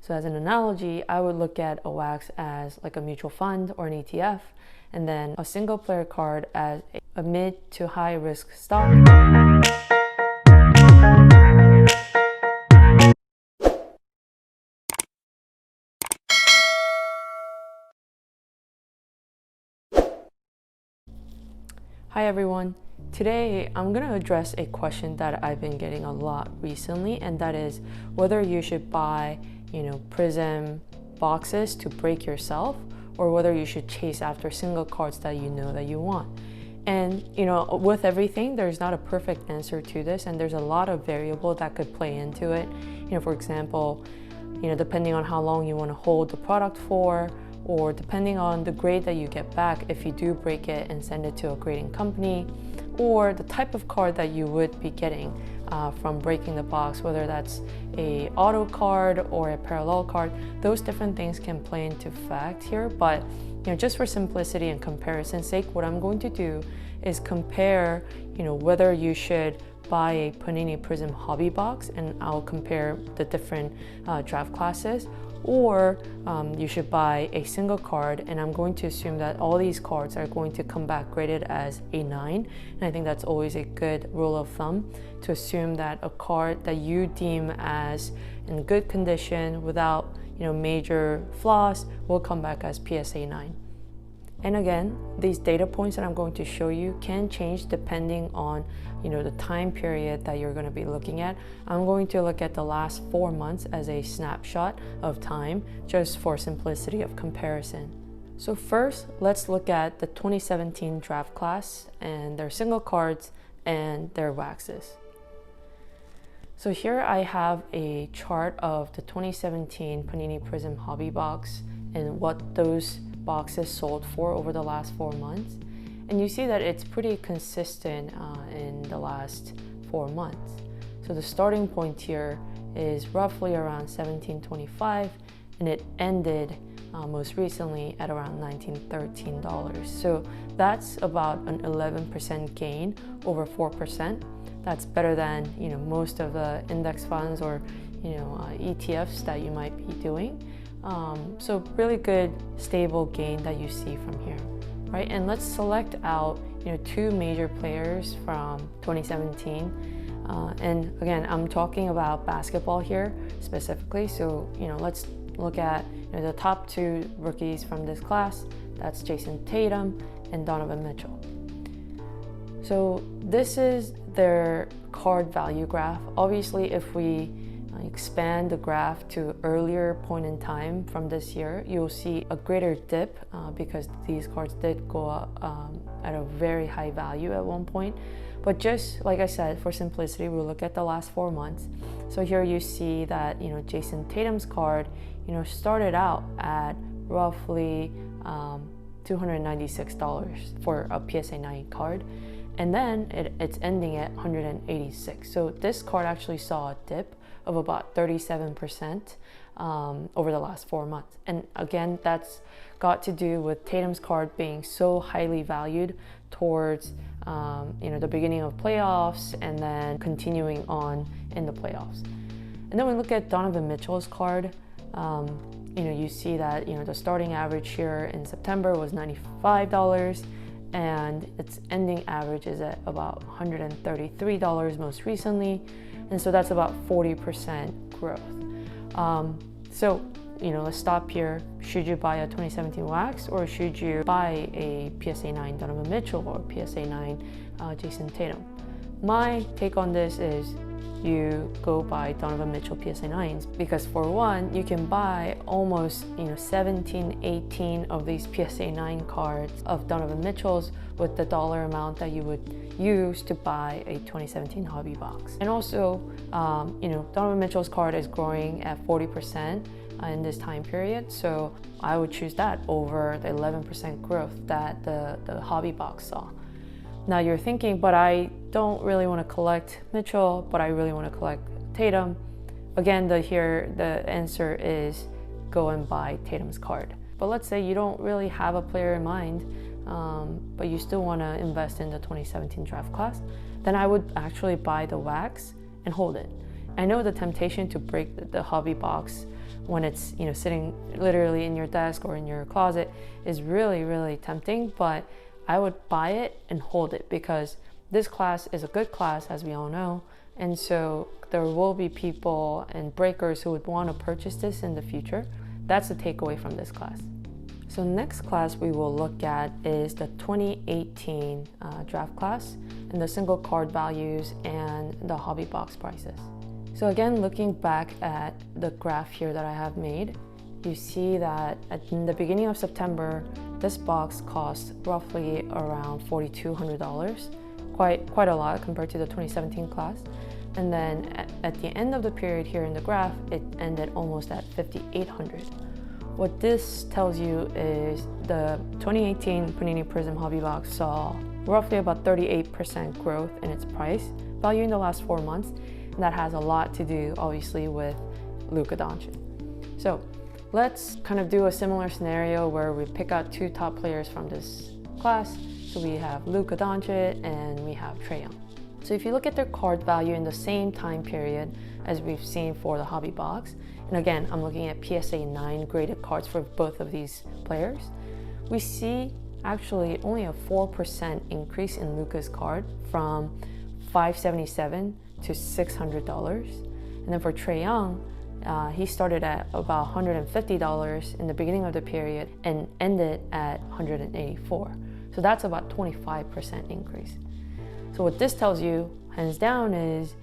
So as an analogy, I would look at a wax as like a mutual fund or an ETF, and then a single player card as a mid to high risk stock. Hi everyone. Today I'm going to address a question that I've been getting a lot recently, and that is whether you should buy, prizm boxes to break yourself, or whether you should chase after single cards that you know that you want. And with everything, there's not a perfect answer to this, and there's a lot of variable that could play into it. For example, depending on how long you want to hold the product for, or depending on the grade that you get back if you do break it and send it to a grading company, or the type of card that you would be getting from breaking the box, whether that's a auto card or a parallel card. Those different things can play into fact here, but just for simplicity and comparison's sake, what I'm going to do is compare whether you should buy a Panini Prizm hobby box, and I'll compare the different draft classes, or you should buy a single card, and I'm going to assume that all these cards are going to come back graded as a 9, and I think that's always a good rule of thumb, to assume that a card that you deem as in good condition without major flaws will come back as PSA 9. And again, these data points that I'm going to show you can change depending on the time period that you're going to be looking at. I'm going to look at the last 4 months as a snapshot of time, just for simplicity of comparison. So first, let's look at the 2017 draft class and their single cards and their waxes. So here I have a chart of the 2017 Panini Prizm hobby box and what those boxes sold for over the last 4 months, and you see that it's pretty consistent in the last 4 months. So the starting point here is roughly around $17.25, and it ended most recently at around $19.13. So that's about an 11% gain over 4%. That's better than most of the index funds or ETFs that you might be doing. So really good stable gain that you see from here, right? And let's select out two major players from 2017, and again, I'm talking about basketball here specifically. So let's look at the top 2 rookies from this class. That's Jason Tatum and Donovan Mitchell. So this is their card value graph. Obviously, if we expand the graph to earlier point in time from this year, you'll see a greater dip because these cards did go up at a very high value at one point. But just like I said, for simplicity, we'll look at the last 4 months. So here you see that Jason Tatum's card started out at roughly $296 for a PSA 9 card, and then it's ending at $186. So this card actually saw a dip of about 37% over the last 4 months. And again, that's got to do with Tatum's card being so highly valued towards the beginning of playoffs and then continuing on in the playoffs. And then we look at Donovan Mitchell's card. You see that the starting average here in September was $95, and its ending average is at about $133 most recently. And so that's about 40% growth. So, let's stop here. Should you buy a 2017 wax, or should you buy a PSA 9 Donovan Mitchell or PSA 9 Jason Tatum? My take on this is you go buy Donovan Mitchell PSA 9s, because for one, you can buy almost 17, 18 of these PSA 9 cards of Donovan Mitchell's with the dollar amount that you would use to buy a 2017 hobby box. And also, Donovan Mitchell's card is growing at 40% in this time period, so I would choose that over the 11% growth that the hobby box saw. Now you're thinking, but I don't really want to collect Mitchell, but I really want to collect Tatum. Again, the answer is go and buy Tatum's card. But let's say you don't really have a player in mind, but you still want to invest in the 2017 draft class, then I would actually buy the wax and hold it. I know the temptation to break the hobby box when it's, you know, sitting literally in your desk or in your closet is really, really tempting. But I would buy it and hold it because this class is a good class, as we all know. And so there will be people and breakers who would want to purchase this in the future. That's the takeaway from this class. So next class we will look at is the 2018 draft class and the single card values and the hobby box prices. So again, looking back at the graph here that I have made, you see that in the beginning of September, this box cost roughly around $4,200, quite a lot compared to the 2017 class. And then at the end of the period here in the graph, it ended almost at $5,800. What this tells you is the 2018 Panini Prizm Hobby Box saw roughly about 38% growth in its price value in the last 4 months. And that has a lot to do, obviously, with Luka Doncic. So let's kind of do a similar scenario where we pick out 2 top players from this class. So we have Luka Doncic and we have Trae Young. So if you look at their card value in the same time period as we've seen for the hobby box, and again, I'm looking at PSA 9 graded cards for both of these players, we see actually only a 4% increase in Luka's card from $577 to $600. And then for Trae Young, he started at about $150 in the beginning of the period and ended at $184. So that's about 25% increase. So what this tells you, hands down, is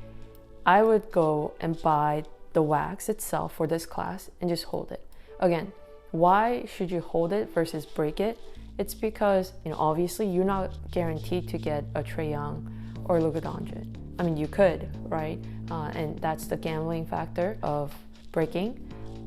I would go and buy the wax itself for this class and just hold it. Again, why should you hold it versus break it? It's because, you know, obviously you're not guaranteed to get a Trae Young or Luka Doncic. I mean, you could, right? And that's the gambling factor of breaking.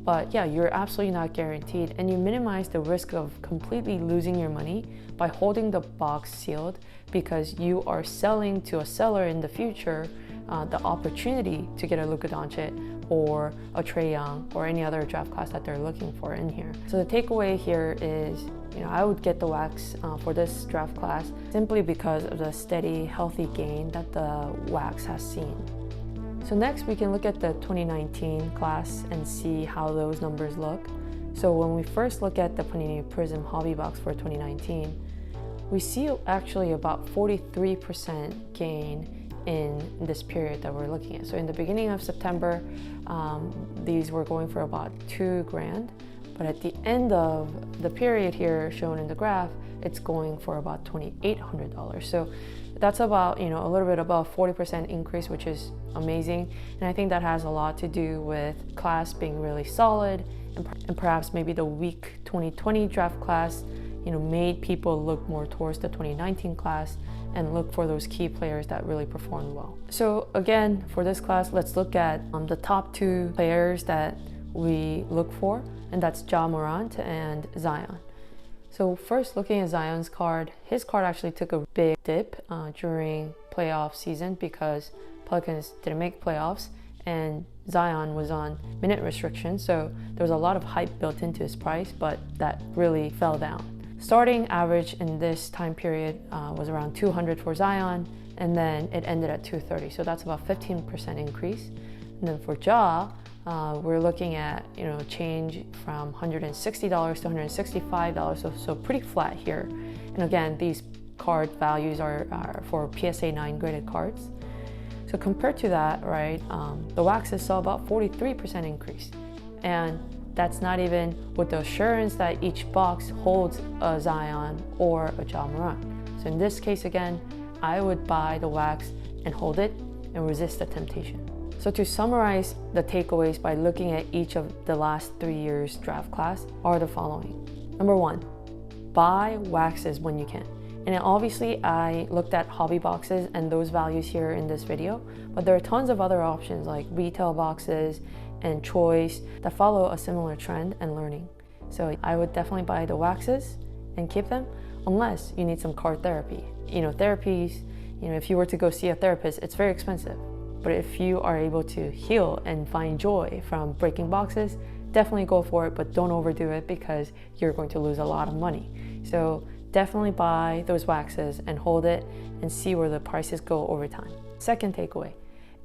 But yeah, you're absolutely not guaranteed, and you minimize the risk of completely losing your money by holding the box sealed, because you are selling to a seller in the future the opportunity to get a Luka Doncic or a Trae Young or any other draft class that they're looking for in here. So the takeaway here is, you know, I would get the wax for this draft class simply because of the steady, healthy gain that the wax has seen. So next we can look at the 2019 class and see how those numbers look. So when we first look at the Panini Prizm Hobby Box for 2019, we see actually about 43% gain in this period that we're looking at. So in the beginning of September, these were going for about $2,000, but at the end of the period here shown in the graph, it's going for about $2,800. So that's about, you know, a little bit above 40% increase, which is amazing. And I think that has a lot to do with class being really solid, and perhaps maybe the weak 2020 draft class, you know, made people look more towards the 2019 class and look for those key players that really performed well. So again, for this class, let's look at the top 2 players that we look for, and that's Ja Morant and Zion. So first, looking at Zion's card, his card actually took a big dip during playoff season because Pelicans didn't make playoffs and Zion was on minute restriction, so there was a lot of hype built into his price, but that really fell down. Starting average in this time period was around $200 for Zion, and then it ended at $230, so that's about 15% increase. And then for Ja, we're looking at, you know, change from $160 to $165, so pretty flat here. And again, these card values are for PSA 9 graded cards. So compared to that, right, the waxes saw about 43% increase, and that's not even with the assurance that each box holds a Zion or a Ja Morant. So in this case, again, I would buy the wax and hold it and resist the temptation. So to summarize the takeaways by looking at each of the last 3 years draft class are the following. Number 1, buy waxes when you can. And obviously I looked at hobby boxes and those values here in this video, but there are tons of other options like retail boxes and choice that follow a similar trend and learning. So I would definitely buy the waxes and keep them unless you need some card therapy. You know, therapies, you know, if you were to go see a therapist, it's very expensive. But if you are able to heal and find joy from breaking boxes, definitely go for it, but don't overdo it because you're going to lose a lot of money. So definitely buy those waxes and hold it and see where the prices go over time. Second takeaway,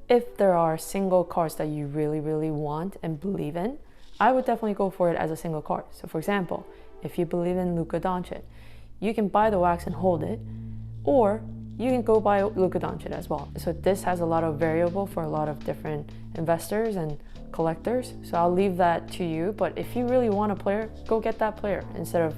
if there are single cards that you really, really want and believe in, I would definitely go for it as a single card. So for example, if you believe in Luka Doncic, you can buy the wax and hold it, or you can go buy Luka Doncic as well. So this has a lot of variable for a lot of different investors and collectors. So I'll leave that to you. But if you really want a player, go get that player instead of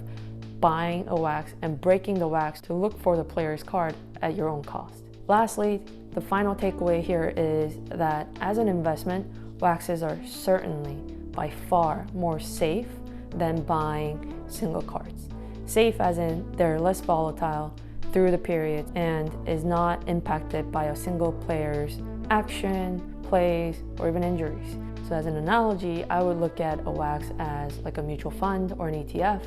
buying a wax and breaking the wax to look for the player's card at your own cost. Lastly, the final takeaway here is that as an investment, waxes are certainly by far more safe than buying single cards. Safe as in they're less volatile through the period and is not impacted by a single player's action, plays, or even injuries. So as an analogy, I would look at a wax as like a mutual fund or an ETF,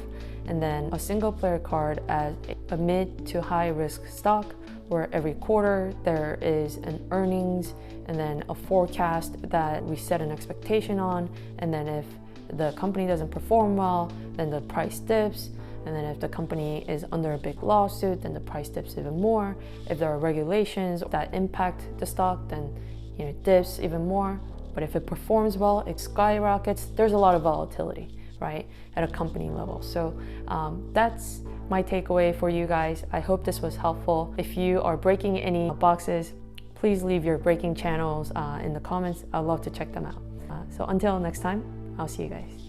and then a single player card as a mid to high risk stock where every quarter there is an earnings and then a forecast that we set an expectation on, and then if the company doesn't perform well, then the price dips, and then if the company is under a big lawsuit, then the price dips even more. If there are regulations that impact the stock, then it dips even more. But if it performs well, it skyrockets. There's a lot of volatility, right, at a company level. So that's my takeaway for you guys. I hope this was helpful. If you are breaking any boxes, please leave your breaking channels in the comments. I'd love to check them out. So until next time, I'll see you guys.